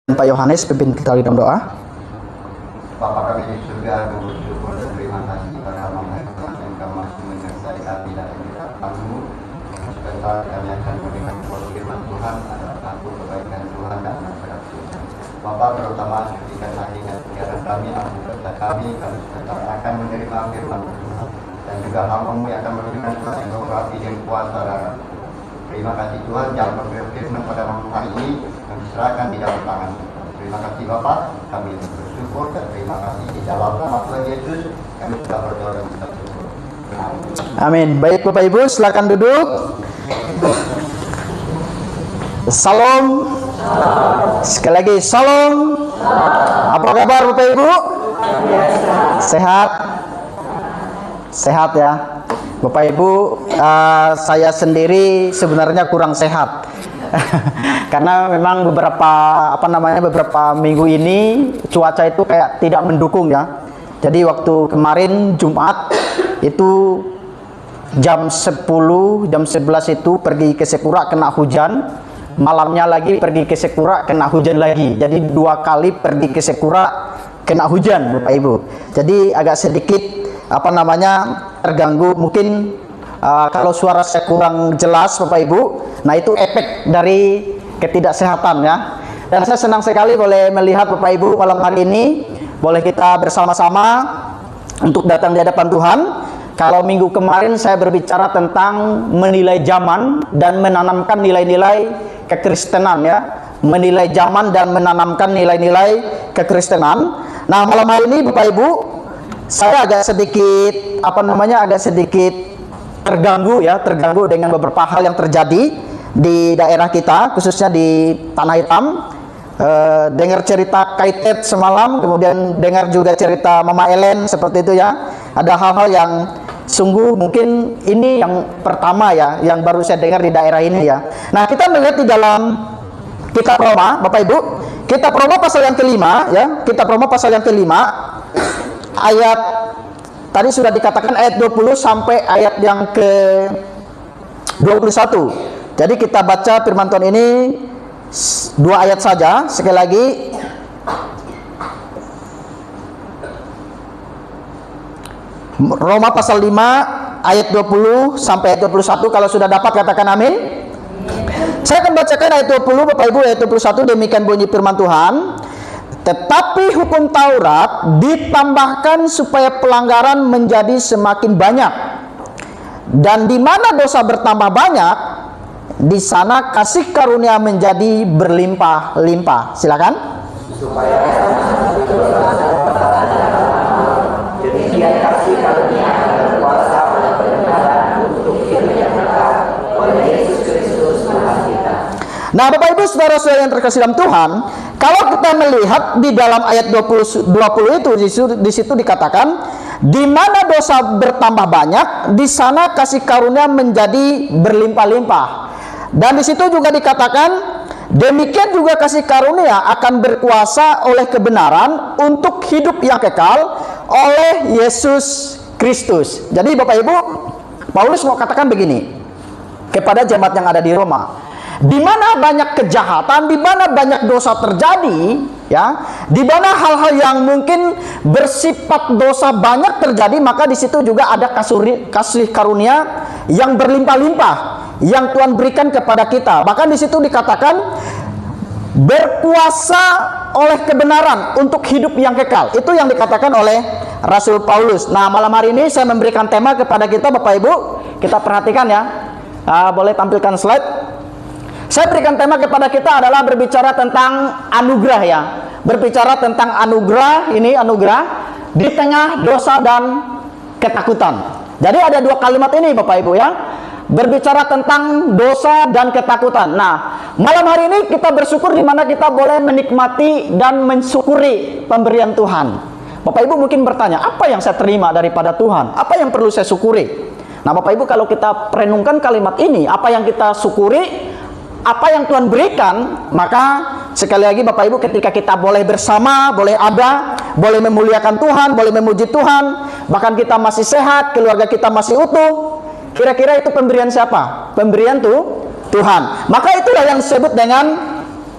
Pak Yohanes pimpin kita dalam doa. Bapa kami di surga, kami bersyukur dan terima kasih karena Engkau masih menyertai kami dan kamu. Sebentar kami akan memberikan firman Tuhan atas aku kebaikan Tuhan dan masyarakat Tuhan. Bapa, terutama ketika hari dan pikiran kami, aku serta kami sebentar akan menerima firman Tuhan dan juga hamba-Mu yang akan memberikan Tuhan yang rohani dan kuasa. Terima kasih Tuhan yang berfirman pada malam hari ini kami serahkan di dalam tangan. Terima kasih Bapak, kami bersyukur dan terima kasih di dalam nama Tuhan Yesus kami sudah berdoa dan kita bersyukur. Amin. Baik Bapak Ibu, silakan duduk. Salam. Sekali lagi salam. Apa kabar Bapak Ibu? Sehat? Sehat ya. Bapak Ibu, saya sendiri sebenarnya kurang sehat. Karena memang beberapa minggu ini cuaca itu kayak tidak mendukung ya. Jadi waktu kemarin Jumat itu jam 10, jam 11 itu pergi ke Sekura kena hujan. Malamnya lagi pergi ke Sekura kena hujan lagi. Jadi 2 kali pergi ke Sekura kena hujan Bapak Ibu. Jadi agak sedikit terganggu mungkin. Kalau suara saya kurang jelas Bapak Ibu, nah itu efek dari ketidaksehatan ya. Dan saya senang sekali boleh melihat Bapak Ibu malam hari ini, boleh kita bersama-sama untuk datang di hadapan Tuhan. Kalau minggu kemarin saya berbicara tentang menilai zaman dan menanamkan nilai-nilai kekristenan ya. Menilai zaman dan menanamkan nilai-nilai kekristenan. Nah malam hari ini Bapak Ibu, saya agak sedikit terganggu dengan beberapa hal yang terjadi di daerah kita, khususnya di Tanah Hitam. Dengar cerita Kaitet semalam, kemudian dengar juga cerita Mama Ellen seperti itu ya. Ada hal-hal yang sungguh mungkin ini yang pertama ya, yang baru saya dengar di daerah ini ya. Nah kita melihat di dalam Kitab Roma, Bapak Ibu, Kitab Roma pasal yang kelima ya, Kitab Roma pasal yang kelima ayat tadi sudah dikatakan ayat 20 sampai ayat yang ke 21. Jadi kita baca firman Tuhan ini 2 ayat saja. Sekali lagi, Roma pasal 5 ayat 20 sampai ayat 21. Kalau sudah dapat katakan amin. Saya akan bacakan ayat 20 Bapak Ibu, ayat 21. Demikian bunyi firman Tuhan. Tetapi hukum Taurat ditambahkan supaya pelanggaran menjadi semakin banyak. Dan di mana dosa bertambah banyak, di sana kasih karunia menjadi berlimpah-limpah. Silakan. Supaya demikian kasih karunia dan kuasa kebenaran untuk hidup yang kekal oleh Yesus Kristus Tuhan kita. Nah Bapak Ibu saudara-saudara yang terkasih dalam Tuhan, kalau kita melihat di dalam ayat 20 itu di situ dikatakan, di mana dosa bertambah banyak, di sana kasih karunia menjadi berlimpah-limpah. Dan di situ juga dikatakan, demikian juga kasih karunia akan berkuasa oleh kebenaran untuk hidup yang kekal oleh Yesus Kristus. Jadi Bapak Ibu, Paulus mau katakan begini kepada jemaat yang ada di Roma. Di mana banyak kejahatan, di mana banyak dosa terjadi, ya, di mana hal-hal yang mungkin bersifat dosa banyak terjadi, maka di situ juga ada kasih karunia yang berlimpah-limpah yang Tuhan berikan kepada kita. Bahkan di situ dikatakan berkuasa oleh kebenaran untuk hidup yang kekal. Itu yang dikatakan oleh Rasul Paulus. Nah, malam hari ini saya memberikan tema kepada kita Bapak Ibu. Kita perhatikan ya. Boleh tampilkan slide. Saya berikan tema kepada kita adalah berbicara tentang anugerah ya. Berbicara tentang anugerah, ini anugerah di tengah dosa dan ketakutan. Jadi ada 2 kalimat ini Bapak Ibu ya. Berbicara tentang dosa dan ketakutan. Nah, malam hari ini kita bersyukur di mana kita boleh menikmati dan mensyukuri pemberian Tuhan. Bapak Ibu mungkin bertanya, apa yang saya terima daripada Tuhan? Apa yang perlu saya syukuri? Nah, Bapak Ibu kalau kita renungkan kalimat ini, apa yang kita syukuri, apa yang Tuhan berikan, maka sekali lagi Bapak Ibu ketika kita boleh bersama, boleh ada, boleh memuliakan Tuhan, boleh memuji Tuhan, bahkan kita masih sehat, keluarga kita masih utuh, kira-kira itu pemberian siapa? Pemberian Tuhan. Maka itulah yang disebut dengan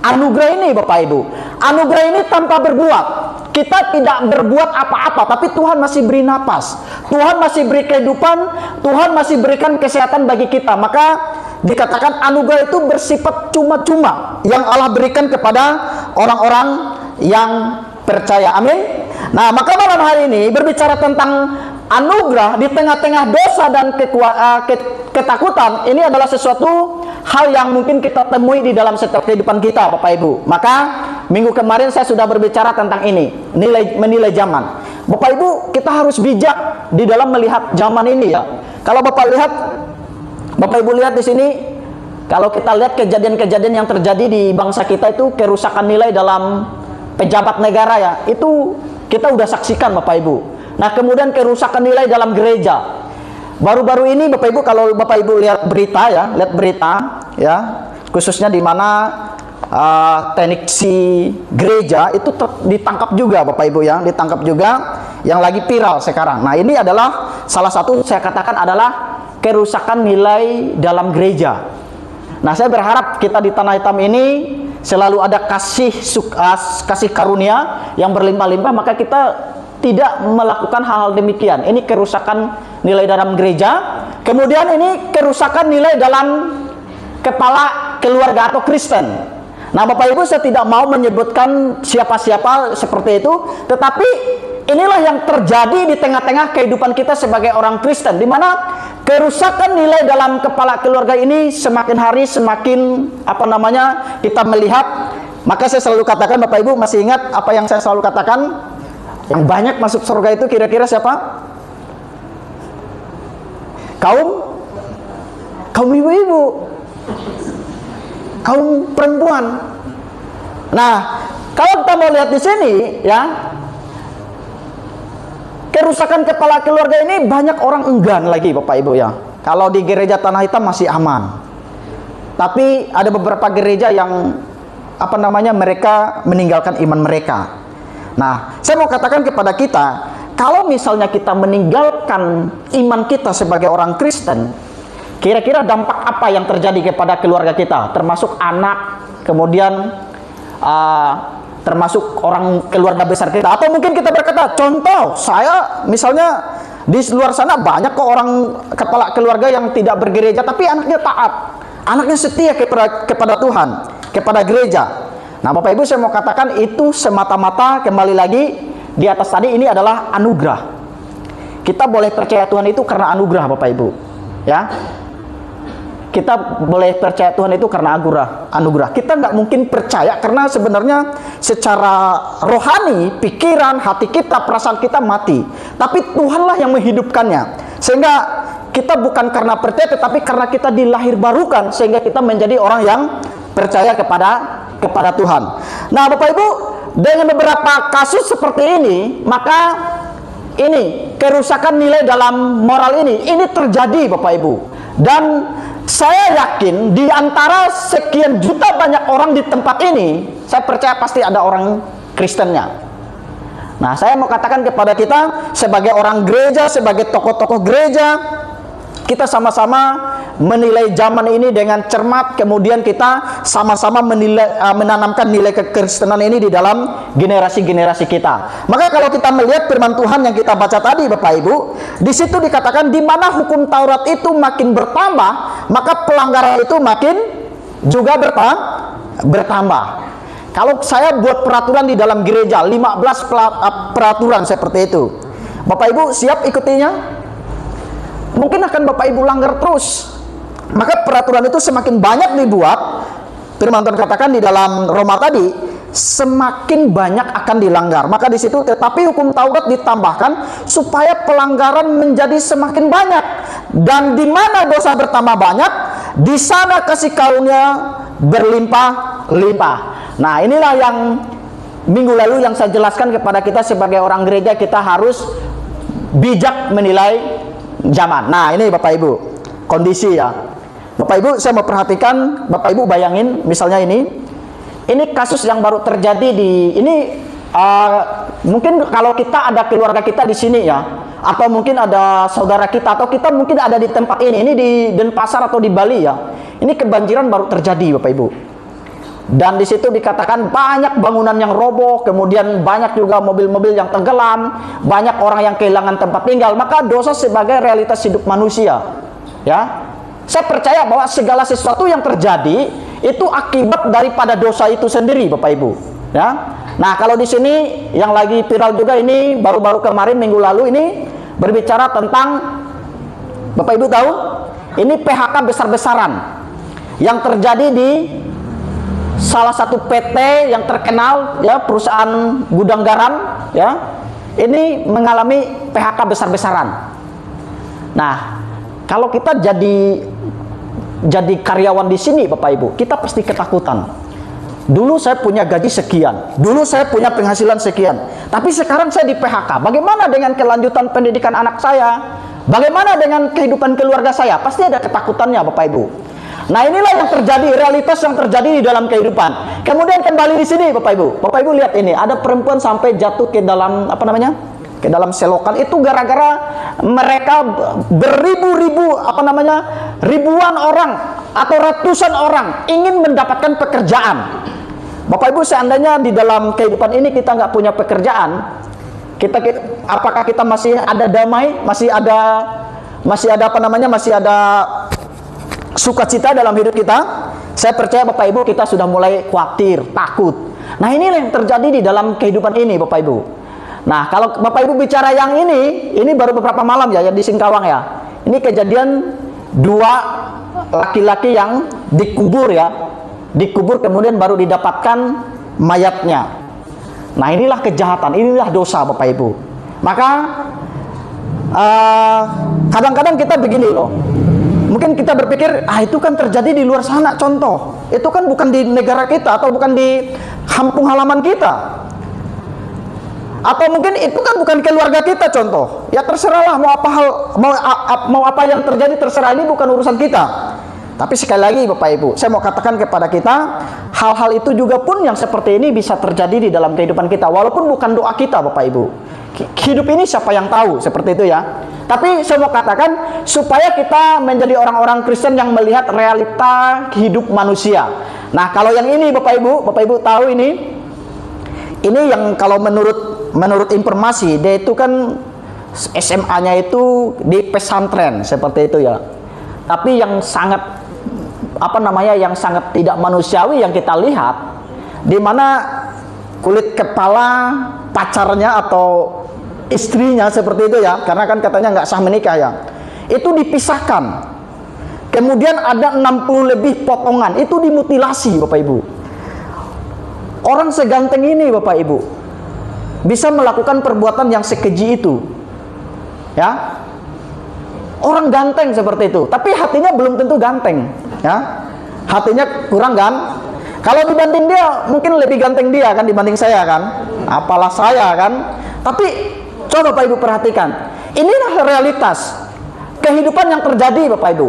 anugerah ini Bapak Ibu. Anugerah ini tanpa berbuat. Kita tidak berbuat apa-apa, tapi Tuhan masih beri napas. Tuhan masih beri kehidupan, Tuhan masih berikan kesehatan bagi kita. Maka dikatakan anugerah itu bersifat cuma-cuma yang Allah berikan kepada orang-orang yang percaya. Amin. Nah, maka malam hari ini berbicara tentang anugerah di tengah-tengah dosa dan ketakutan. Ini adalah sesuatu hal yang mungkin kita temui di dalam setiap kehidupan kita, Bapak Ibu. Maka minggu kemarin saya sudah berbicara tentang ini, menilai zaman. Bapak Ibu, kita harus bijak di dalam melihat zaman ini ya. Kalau Bapak Ibu lihat di sini, kalau kita lihat kejadian-kejadian yang terjadi di bangsa kita itu kerusakan nilai dalam pejabat negara ya, itu kita udah saksikan Bapak Ibu. Nah, kemudian kerusakan nilai dalam gereja. Baru-baru ini Bapak Ibu, kalau Bapak Ibu lihat berita ya, khususnya di mana teknisi gereja itu ditangkap juga Bapak Ibu ya, ditangkap juga, yang lagi viral sekarang. Nah, ini adalah salah satu, saya katakan adalah kerusakan nilai dalam gereja. Nah, saya berharap kita di Tanah Hitam ini selalu ada kasih karunia yang berlimpah-limpah, maka kita tidak melakukan hal-hal demikian. Ini kerusakan nilai dalam gereja. Kemudian ini kerusakan nilai dalam kepala keluarga atau Kristen. Nah, Bapak Ibu, saya tidak mau menyebutkan siapa-siapa seperti itu, tetapi inilah yang terjadi di tengah-tengah kehidupan kita sebagai orang Kristen, di mana kerusakan nilai dalam kepala keluarga ini semakin hari semakin kita melihat. Maka saya selalu katakan, Bapak Ibu masih ingat apa yang saya selalu katakan? Yang banyak masuk surga itu kira-kira siapa? Kaum ibu-ibu, kaum perempuan. Nah, kalau kita mau lihat di sini ya, kerusakan kepala keluarga ini banyak orang enggan lagi Bapak Ibu ya. Kalau di gereja Tanah Hitam masih aman, tapi ada beberapa gereja yang mereka meninggalkan iman mereka. Nah, saya mau katakan kepada kita, kalau misalnya kita meninggalkan iman kita sebagai orang Kristen, kira-kira dampak apa yang terjadi kepada keluarga kita, termasuk anak, kemudian termasuk orang keluarga besar kita. Atau mungkin kita berkata, contoh, saya misalnya di luar sana banyak kok orang kepala keluarga yang tidak bergereja, tapi anaknya taat, anaknya setia kepada Tuhan, kepada gereja. Nah, Bapak Ibu, saya mau katakan itu semata-mata kembali lagi di atas tadi, ini adalah anugerah. Kita boleh percaya Tuhan itu karena anugerah Bapak Ibu ya. Kita boleh percaya Tuhan itu karena anugerah. Kita nggak mungkin percaya karena sebenarnya secara rohani, pikiran, hati kita, perasaan kita mati. Tapi Tuhanlah yang menghidupkannya. Sehingga kita bukan karena percaya, tetapi karena kita dilahirbarukan, sehingga kita menjadi orang yang percaya kepada Tuhan. Nah, Bapak Ibu, dengan beberapa kasus seperti ini, maka ini kerusakan nilai dalam moral ini terjadi Bapak Ibu. Dan saya yakin di antara sekian juta banyak orang di tempat ini, saya percaya pasti ada orang Kristennya. Nah, saya mau katakan kepada kita sebagai orang gereja, sebagai tokoh-tokoh gereja, kita sama-sama menilai zaman ini dengan cermat, kemudian kita sama-sama menanamkan nilai kekristenan ini di dalam generasi-generasi kita. Maka kalau kita melihat firman Tuhan yang kita baca tadi Bapak Ibu, di situ dikatakan di mana hukum Taurat itu makin bertambah, maka pelanggaran itu makin juga bertambah. Kalau saya buat peraturan di dalam gereja 15 peraturan seperti itu, Bapak Ibu siap ikutinya? Mungkin akan Bapak Ibu langgar terus. Maka peraturan itu semakin banyak dibuat, firman Tuhan katakan di dalam Roma tadi, semakin banyak akan dilanggar. Maka di situ tetapi hukum Taurat ditambahkan supaya pelanggaran menjadi semakin banyak. Dan di mana dosa bertambah banyak, di sana kasih karunia berlimpah-limpah. Nah, inilah yang minggu lalu yang saya jelaskan kepada kita sebagai orang gereja, kita harus bijak menilai zaman. Nah, ini Bapak Ibu kondisi ya. Bapak Ibu, saya mau perhatikan, Bapak Ibu bayangin misalnya ini kasus yang baru terjadi mungkin kalau kita ada keluarga kita di sini ya, atau mungkin ada saudara kita, atau kita mungkin ada di tempat ini di Denpasar atau di Bali ya. Ini kebanjiran baru terjadi Bapak Ibu. Dan di situ dikatakan banyak bangunan yang roboh, kemudian banyak juga mobil-mobil yang tenggelam, banyak orang yang kehilangan tempat tinggal. Maka dosa sebagai realitas hidup manusia. Ya, saya percaya bahwa segala sesuatu yang terjadi itu akibat daripada dosa itu sendiri, Bapak Ibu. Ya, nah kalau di sini yang lagi viral juga ini baru-baru kemarin minggu lalu ini berbicara tentang, Bapak Ibu tahu, ini PHK besar-besaran yang terjadi di salah satu PT yang terkenal, ya, perusahaan gudang garam, ya, ini mengalami PHK besar-besaran. Nah, kalau kita jadi karyawan di sini, Bapak Ibu, kita pasti ketakutan. Dulu saya punya gaji sekian, dulu saya punya penghasilan sekian, tapi sekarang saya di PHK. Bagaimana dengan kelanjutan pendidikan anak saya? Bagaimana dengan kehidupan keluarga saya? Pasti ada ketakutannya, Bapak Ibu. Nah, inilah yang terjadi, realitas yang terjadi di dalam kehidupan. Kemudian kembali di sini, Bapak Ibu. Bapak Ibu lihat ini, ada perempuan sampai jatuh ke dalam ke dalam selokan. Itu gara-gara mereka beribu-ribu ribuan orang atau ratusan orang ingin mendapatkan pekerjaan. Bapak Ibu, seandainya di dalam kehidupan ini kita nggak punya pekerjaan, apakah kita masih ada damai, masih ada sukacita dalam hidup kita? Saya percaya Bapak Ibu kita sudah mulai khawatir, takut. Nah, inilah yang terjadi di dalam kehidupan ini, Bapak Ibu. Nah, kalau Bapak Ibu bicara yang ini baru beberapa malam ya, yang di Singkawang ya. Ini kejadian 2 laki-laki yang dikubur ya. Dikubur kemudian baru didapatkan mayatnya. Nah, inilah kejahatan, inilah dosa, Bapak Ibu. Maka kadang-kadang kita begini loh. Mungkin kita berpikir, itu kan terjadi di luar sana, contoh. Itu kan bukan di negara kita, atau bukan di kampung halaman kita. Atau mungkin itu kan bukan keluarga kita, contoh. Ya terserahlah, mau apa yang terjadi, terserah, ini bukan urusan kita. Tapi sekali lagi Bapak Ibu, saya mau katakan kepada kita, hal-hal itu juga pun yang seperti ini bisa terjadi di dalam kehidupan kita. Walaupun bukan doa kita, Bapak Ibu. Hidup ini siapa yang tahu, seperti itu ya. Tapi saya mau katakan supaya kita menjadi orang-orang Kristen yang melihat realita hidup manusia. Nah, kalau yang ini Bapak Ibu tahu ini yang kalau menurut informasi dia itu kan SMA-nya itu di pesantren seperti itu ya. Tapi yang sangat yang sangat tidak manusiawi yang kita lihat, di mana kulit kepala pacarnya atau istrinya seperti itu ya, karena kan katanya nggak sah menikah ya, itu dipisahkan. Kemudian ada 60 lebih potongan, itu dimutilasi, Bapak Ibu. Orang seganteng ini, Bapak Ibu, bisa melakukan perbuatan yang sekeji itu, ya. Orang ganteng seperti itu, tapi hatinya belum tentu ganteng, ya. Hatinya kurang kan? Kalau dibanding dia, mungkin lebih ganteng dia kan dibanding saya kan? Apalah saya kan? Tapi coba Bapak Ibu perhatikan, inilah realitas kehidupan yang terjadi, Bapak Ibu.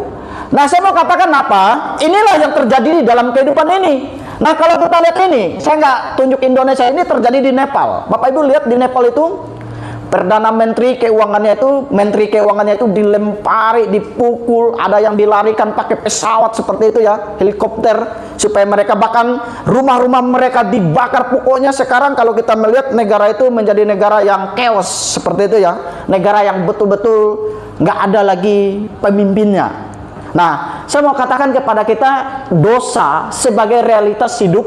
Nah, saya mau katakan apa? Inilah yang terjadi di dalam kehidupan ini. Nah, kalau kita lihat ini, saya nggak tunjuk Indonesia, ini terjadi di Nepal. Bapak Ibu lihat di Nepal itu, Perdana Menteri Keuangannya itu dilempari, dipukul, ada yang dilarikan pakai pesawat seperti itu ya, helikopter, supaya mereka, bahkan rumah-rumah mereka dibakar. Pokoknya sekarang kalau kita melihat negara itu menjadi negara yang chaos seperti itu ya, negara yang betul-betul nggak ada lagi pemimpinnya. Nah, saya mau katakan kepada kita, dosa sebagai realitas hidup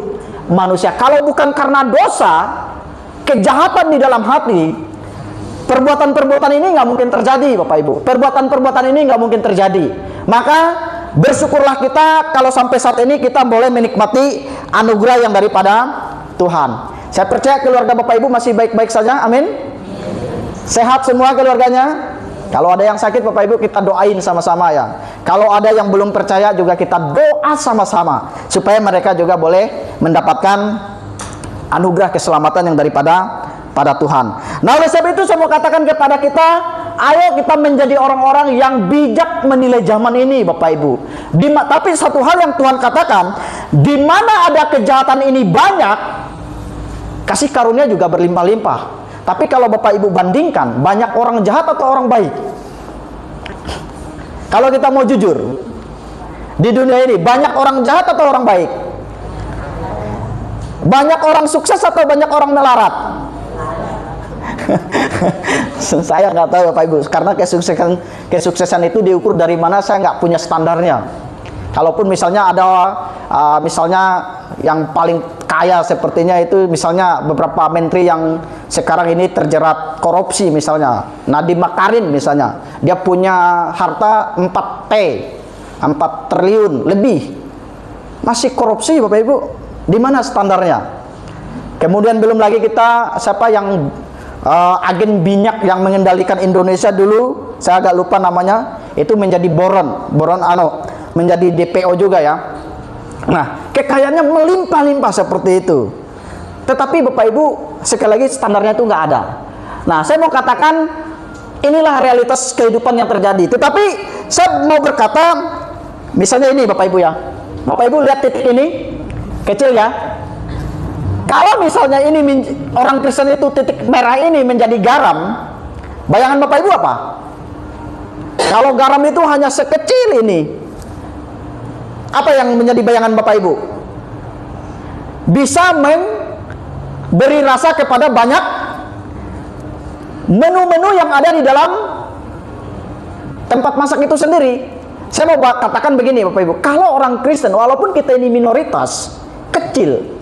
manusia. Kalau bukan karena dosa, kejahatan di dalam hati, perbuatan-perbuatan ini nggak mungkin terjadi, Bapak Ibu. Perbuatan-perbuatan ini nggak mungkin terjadi. Maka bersyukurlah kita kalau sampai saat ini kita boleh menikmati anugerah yang daripada Tuhan. Saya percaya keluarga Bapak Ibu masih baik-baik saja, amin. Sehat semua keluarganya. Kalau ada yang sakit Bapak Ibu kita doain sama-sama ya. Kalau ada yang belum percaya juga kita doa sama-sama supaya mereka juga boleh mendapatkan anugerah keselamatan yang daripada Tuhan. Nah, oleh sebab itu saya mau katakan kepada kita, ayo kita menjadi orang-orang yang bijak menilai zaman ini, Bapak Ibu. Tapi satu hal yang Tuhan katakan, di mana ada kejahatan ini banyak, kasih karunia juga berlimpah-limpah. Tapi kalau Bapak Ibu bandingkan, banyak orang jahat atau orang baik? Kalau kita mau jujur, di dunia ini banyak orang jahat atau orang baik? Banyak orang sukses atau banyak orang melarat? Saya nggak tahu Bapak Ibu, karena kesuksesan itu diukur dari mana, saya nggak punya standarnya. Kalaupun misalnya ada misalnya yang paling kaya sepertinya itu misalnya beberapa menteri yang sekarang ini terjerat korupsi, misalnya Nadiem Makarim misalnya, dia punya harta 4 triliun lebih, masih korupsi Bapak Ibu. Di mana standarnya? Kemudian belum lagi kita siapa yang agen minyak yang mengendalikan Indonesia dulu, saya agak lupa namanya, itu menjadi boron menjadi DPO juga ya. Nah, kekayaannya melimpah-limpah seperti itu. Tetapi Bapak Ibu, sekali lagi standarnya itu nggak ada. Nah, saya mau katakan inilah realitas kehidupan yang terjadi. Tetapi saya mau berkata, misalnya ini Bapak Ibu ya. Bapak Ibu lihat titik ini, kecil ya. Kalau misalnya ini orang Kristen itu titik merah ini menjadi garam, bayangan Bapak Ibu apa? Kalau garam itu hanya sekecil ini, apa yang menjadi bayangan Bapak Ibu? Bisa memberi rasa kepada banyak menu-menu yang ada di dalam tempat masak itu sendiri. Saya mau katakan begini Bapak Ibu, kalau orang Kristen walaupun kita ini minoritas, kecil,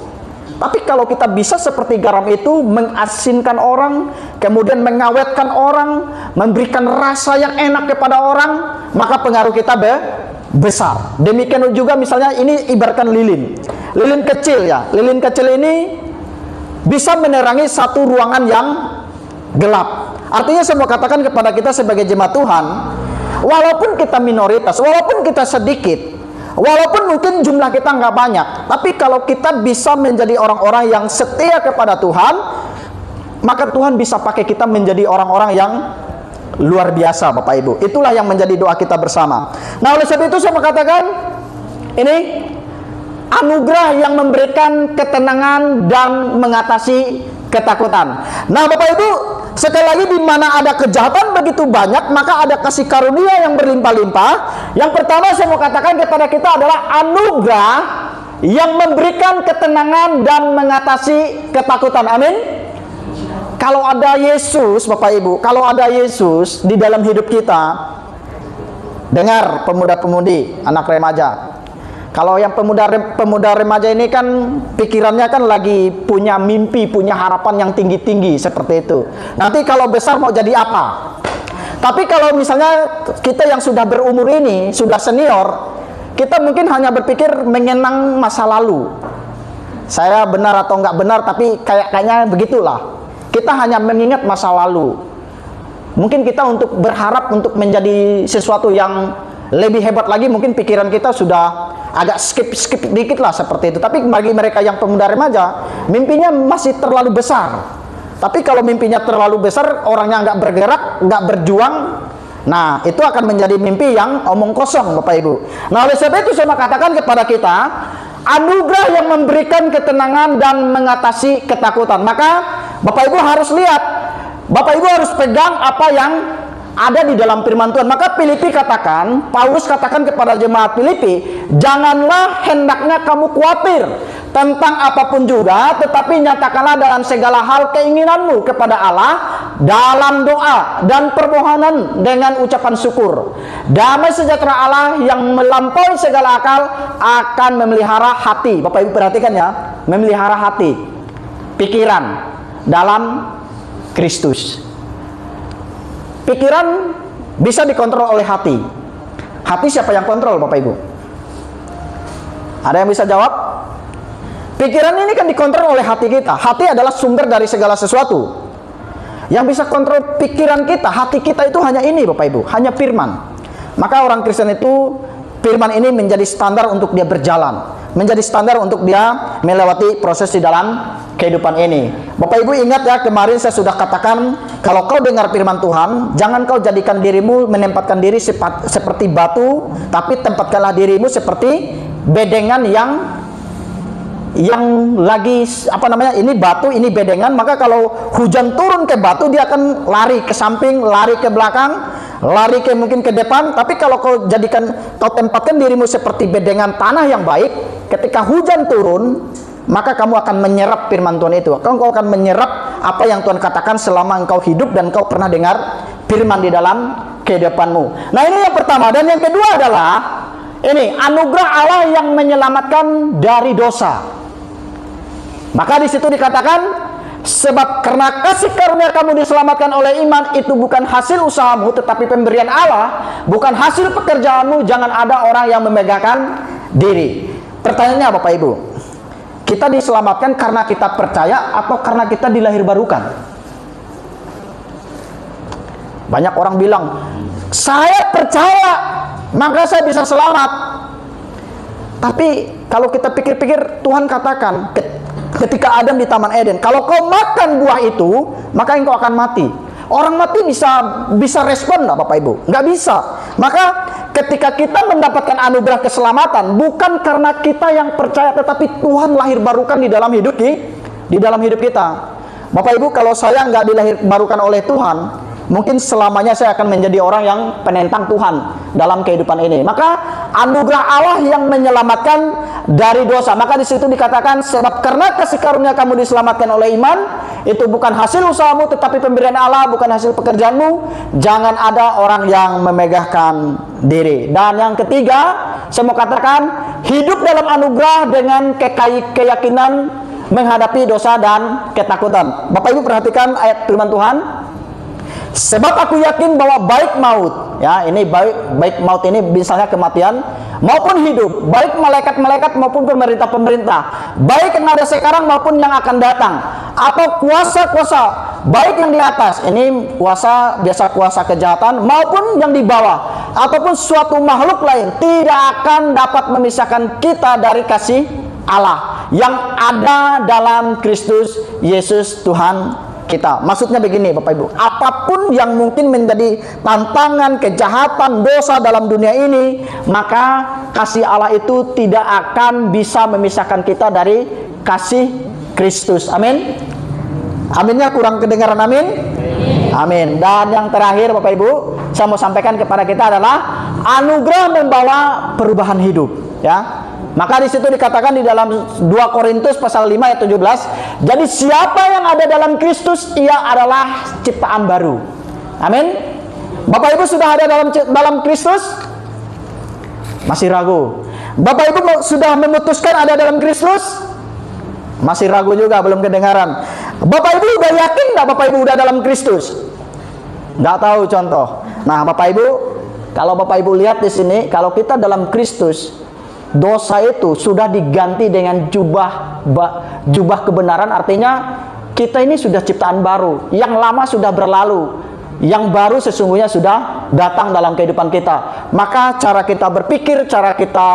tapi kalau kita bisa seperti garam itu mengasinkan orang, kemudian mengawetkan orang, memberikan rasa yang enak kepada orang, maka pengaruh kita besar. Demikian juga misalnya ini ibaratkan lilin kecil ya. Lilin kecil ini bisa menerangi satu ruangan yang gelap. Artinya saya mau katakan kepada kita sebagai jemaat Tuhan, walaupun kita minoritas, walaupun kita sedikit, walaupun mungkin jumlah kita nggak banyak, tapi kalau kita bisa menjadi orang-orang yang setia kepada Tuhan, maka Tuhan bisa pakai kita menjadi orang-orang yang luar biasa Bapak Ibu. Itulah yang menjadi doa kita bersama. Nah, oleh sebab itu saya mau katakan, ini anugerah yang memberikan ketenangan dan mengatasi ketakutan. Nah Bapak Ibu, sekali lagi di mana ada kejahatan begitu banyak, maka ada kasih karunia yang berlimpah-limpah. Yang pertama saya mau katakan kepada kita adalah anugerah yang memberikan ketenangan dan mengatasi ketakutan. Amin. Kalau ada Yesus Bapak Ibu, kalau ada Yesus di dalam hidup kita, dengar pemuda-pemudi, anak remaja. Kalau yang pemuda remaja ini kan pikirannya kan lagi punya mimpi, punya harapan yang tinggi-tinggi seperti itu. Nanti kalau besar mau jadi apa? Tapi kalau misalnya kita yang sudah berumur ini, sudah senior, kita mungkin hanya berpikir mengenang masa lalu. Saya benar atau enggak benar, tapi kayaknya begitulah. Kita hanya mengingat masa lalu. Mungkin kita untuk berharap untuk menjadi sesuatu yang lebih hebat lagi, mungkin pikiran kita sudah agak skip dikit lah seperti itu. Tapi bagi mereka yang pemuda remaja, mimpinya masih terlalu besar. Tapi kalau mimpinya terlalu besar, orangnya nggak bergerak, nggak berjuang, nah itu akan menjadi mimpi yang omong kosong Bapak Ibu. Nah oleh sebab itu saya katakan kepada kita, anugerah yang memberikan ketenangan dan mengatasi ketakutan. Maka Bapak Ibu harus lihat, Bapak Ibu harus pegang apa yang ada di dalam firman Tuhan. Maka Filipi katakan, Paulus katakan kepada jemaat Filipi, janganlah hendaknya kamu khawatir tentang apapun juga, tetapi nyatakanlah dalam segala hal keinginanmu kepada Allah dalam doa dan permohonan dengan ucapan syukur. Damai sejahtera Allah yang melampaui segala akal akan memelihara hati. Bapak Ibu perhatikan ya, memelihara hati, pikiran dalam Kristus. Pikiran bisa dikontrol oleh hati. Hati siapa yang kontrol Bapak Ibu? Ada yang bisa jawab? Pikiran ini kan dikontrol oleh hati kita. Hati adalah sumber dari segala sesuatu. Yang bisa kontrol pikiran kita, hati kita itu hanya ini Bapak Ibu, hanya firman. Maka orang Kristen itu, firman ini menjadi standar untuk dia berjalan, menjadi standar untuk dia melewati proses di dalam kehidupan ini. Bapak Ibu ingat ya, kemarin saya sudah katakan, kalau kau dengar firman Tuhan, jangan kau jadikan dirimu menempatkan diri seperti batu, tapi tempatkanlah dirimu seperti bedengan yang lagi ini batu, ini bedengan. Maka kalau hujan turun ke batu, dia akan lari ke samping, lari ke belakang, lari ke mungkin ke depan. Tapi kalau kau tempatkan dirimu seperti bedengan tanah yang baik, ketika hujan turun, maka kamu akan menyerap firman Tuhan itu. Engkau akan menyerap apa yang Tuhan katakan selama engkau hidup dan engkau pernah dengar firman di dalam kehidupanmu. Nah, ini yang pertama. Dan yang kedua adalah ini anugerah Allah yang menyelamatkan dari dosa. Maka di situ dikatakan, sebab karena kasih karunia kamu diselamatkan oleh iman, itu bukan hasil usahamu tetapi pemberian Allah, bukan hasil pekerjaanmu. Jangan ada orang yang memegahkan diri. Pertanyaannya Bapak Ibu, kita diselamatkan karena kita percaya atau karena kita dilahir barukan? Banyak orang bilang, saya percaya maka saya bisa selamat. Tapi kalau kita pikir-pikir, Tuhan katakan ketika Adam di Taman Eden, kalau kau makan buah itu, maka engkau akan mati. Orang mati bisa respon nggak Bapak Ibu? Nggak bisa. Maka ketika kita mendapatkan anugerah keselamatan, bukan karena kita yang percaya, tetapi Tuhan lahir barukan di dalam hidup kita. Bapak Ibu, kalau saya nggak dilahir barukan oleh Tuhan, mungkin selamanya saya akan menjadi orang yang penentang Tuhan dalam kehidupan ini. Maka anugerah Allah yang menyelamatkan dari dosa. Maka di situ dikatakan, sebab karena kasih karunia kamu diselamatkan oleh iman, itu bukan hasil usahamu tetapi pemberian Allah, bukan hasil pekerjaanmu. Jangan ada orang yang memegahkan diri. Dan yang ketiga, saya mau katakan, hidup dalam anugerah dengan keyakinan menghadapi dosa dan ketakutan. Bapak Ibu perhatikan ayat firman Tuhan. Sebab aku yakin bahwa baik maut, ya ini baik maut ini misalnya kematian maupun hidup, baik malaikat-malaikat maupun pemerintah-pemerintah, baik yang ada sekarang maupun yang akan datang, atau kuasa-kuasa, baik yang di atas, ini kuasa biasa kuasa kejahatan, maupun yang di bawah, ataupun suatu makhluk lain, tidak akan dapat memisahkan kita dari kasih Allah yang ada dalam Kristus Yesus Tuhan kita. Maksudnya begini Bapak Ibu, apapun yang mungkin menjadi tantangan, kejahatan, dosa dalam dunia ini, maka kasih Allah itu tidak akan bisa memisahkan kita dari kasih Kristus. Amin. Aminnya kurang kedengaran, amin. Amin. Dan yang terakhir Bapak Ibu, saya mau sampaikan kepada kita adalah anugerah membawa perubahan hidup, ya. Maka di situ dikatakan di dalam 2 Korintus pasal 5 ayat 17, jadi siapa yang ada dalam Kristus, ia adalah ciptaan baru. Amin. Bapak Ibu sudah ada dalam Kristus? Masih ragu? Bapak Ibu sudah memutuskan ada dalam Kristus? Masih ragu juga, belum kedengaran. Bapak Ibu udah yakin nggak Bapak Ibu udah dalam Kristus? Nggak tahu contoh. Nah Bapak Ibu, kalau Bapak Ibu lihat di sini, kalau kita dalam Kristus, dosa itu sudah diganti dengan jubah kebenaran. Artinya kita ini sudah ciptaan baru. Yang lama sudah berlalu, yang baru sesungguhnya sudah datang dalam kehidupan kita. Maka cara kita berpikir, cara kita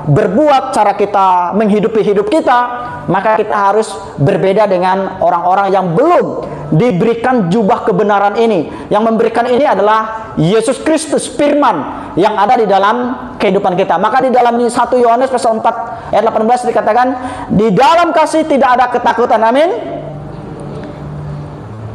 berbuat, cara kita menghidupi hidup kita, maka kita harus berbeda dengan orang-orang yang belum diberikan jubah kebenaran ini. Yang memberikan ini adalah Yesus Kristus, firman yang ada di dalam kehidupan kita. Maka di dalam 1 Yohanes pasal 4 ayat 18 dikatakan, di dalam kasih tidak ada ketakutan. Amin.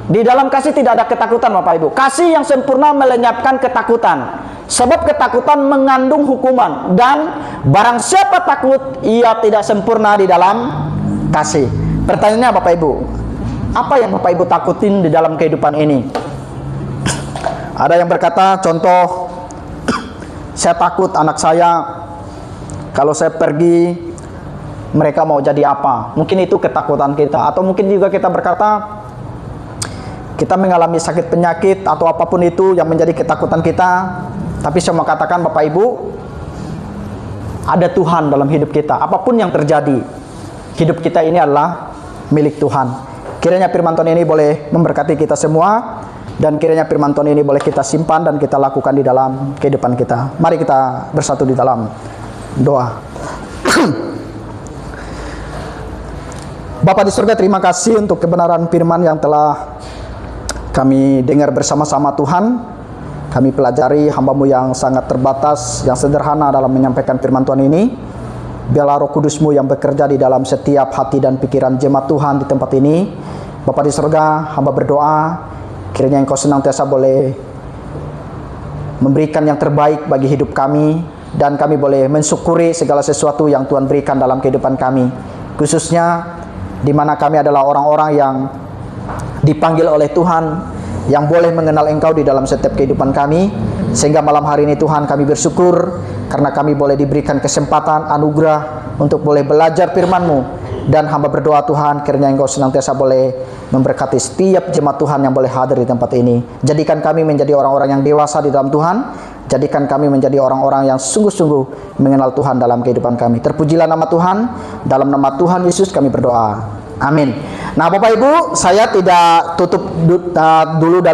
Di dalam kasih tidak ada ketakutan Bapak Ibu. Kasih yang sempurna melenyapkan ketakutan. Sebab ketakutan mengandung hukuman, dan barang siapa takut, ia tidak sempurna di dalam kasih. Pertanyaannya Bapak Ibu, apa yang Bapak Ibu takutin di dalam kehidupan ini? Ada yang berkata, contoh, saya takut anak saya kalau saya pergi mereka mau jadi apa. Mungkin itu ketakutan kita. Atau mungkin juga kita berkata, kita mengalami sakit penyakit atau apapun itu yang menjadi ketakutan kita. Tapi saya mau katakan Bapak Ibu, ada Tuhan dalam hidup kita. Apapun yang terjadi, hidup kita ini adalah milik Tuhan. Kiranya firman Tuhan ini boleh memberkati kita semua, dan kiranya firman Tuhan ini boleh kita simpan dan kita lakukan di dalam kehidupan kita. Mari kita bersatu di dalam doa. Bapa di surga, terima kasih untuk kebenaran firman yang telah kami dengar bersama-sama Tuhan. Kami pelajari hamba-Mu yang sangat terbatas, yang sederhana dalam menyampaikan firman Tuhan ini. Biarlah Roh Kudus-Mu yang bekerja di dalam setiap hati dan pikiran jemaat Tuhan di tempat ini. Bapa di surga, hamba berdoa, kiranya Engkau senantiasa boleh memberikan yang terbaik bagi hidup kami, dan kami boleh mensyukuri segala sesuatu yang Tuhan berikan dalam kehidupan kami. khususnya di mana kami adalah orang-orang yang dipanggil oleh Tuhan, yang boleh mengenal Engkau di dalam setiap kehidupan kami. Sehingga malam hari ini Tuhan, kami bersyukur karena kami boleh diberikan kesempatan, anugerah untuk boleh belajar firman-Mu. Dan hamba berdoa Tuhan, kiranya Engkau senantiasa boleh memberkati setiap jemaat Tuhan yang boleh hadir di tempat ini. Jadikan kami menjadi orang-orang yang dewasa di dalam Tuhan. Jadikan kami menjadi orang-orang yang sungguh-sungguh mengenal Tuhan dalam kehidupan kami. Terpujilah nama Tuhan. Dalam nama Tuhan Yesus kami berdoa. Amin. Nah, Bapak Ibu, saya tidak tutup dulu dalam